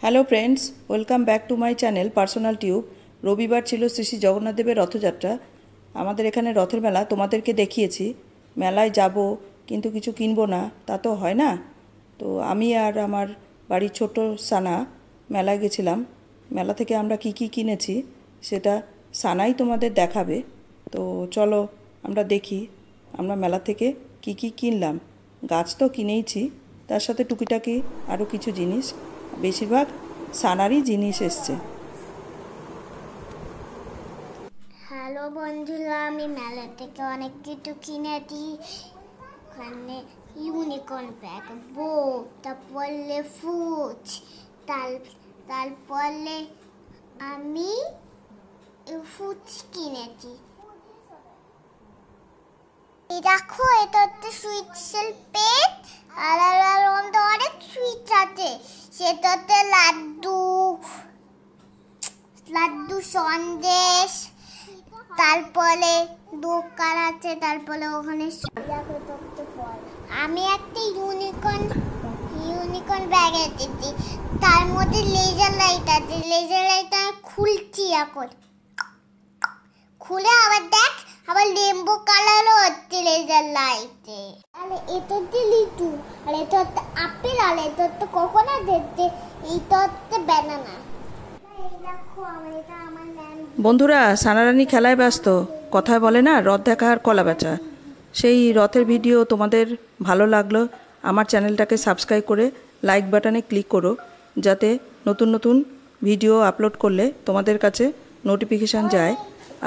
Hello friends, welcome back to my channel personal tube. রবিবার ছিল শ্রী শ্রী জগন্নাথদেবের রথযাত্রা। আমাদের এখানে রথের মেলা তোমাদেরকে দেখিয়েছি। মেলায় যাব কিন্তু কিছু কিনবো না, তা তো হয় না। তো আমি আর আমার বাড়ির ছোট সানা মেলায় গেছিলাম। মেলা থেকে আমরা কি কি কিনেছি সেটা সানাই তোমাদের দেখাবে। তো চলো আমরা দেখি আমরা মেলা থেকে কি কি কিনলাম। গাছ তো কিনেইছি, তার সাথে টুকিটাকি আরও কিছু জিনিস, বেশিরভাগ সানারই জিনিস এসছে। হ্যালো বন্ধুরা, আমি মেলা থেকে অনেক কিছু কিনেছি। ওখানে ইউনিকর্ন ব্যাগ, বো, তারপরে ফুচ, তারপরে আমি ফুচ কিনেছি। দেখো, এটা হচ্ছে সুইটসের পেট, আর অনেক সুইট আছে। সেটাতে লাড্ডু সন্দেশ, তারপরে দোকান আছে, তারপরে ওখানে আমি একটা ইউনিকর্ন ব্যাগ এনেছি। তার মধ্যে লেজার লাইট আছে। লেজার লাইট আমি খুলছি এখন। খুলে আবার দেখ, আবার রেইনবো কালারও হচ্ছে লেজার লাইটে। আর এটা হচ্ছে লিচু, আর এটা হচ্ছে আপেল, আর এটা হচ্ছে কোকোনাট, এইটা হচ্ছে ব্যানানা। বন্ধুরা, সানারানী খেলায় ব্যস্ত, কথায় বলে না রথ দেখা আর কলা বেচা। সেই রথের ভিডিও তোমাদের ভালো লাগলো আমার চ্যানেলটাকে সাবস্ক্রাইব করে লাইক বাটনে ক্লিক করো, যাতে নতুন নতুন ভিডিও আপলোড করলে তোমাদের কাছে নোটিফিকেশান যায়।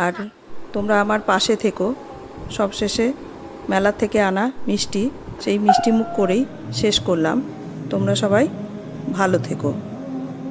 আর তোমরা আমার পাশে থেকো। সবশেষে মেলা থেকে আনা মিষ্টি, সেই মিষ্টি মুখ করেই শেষ করলাম। তোমরা সবাই ভালো থেকো।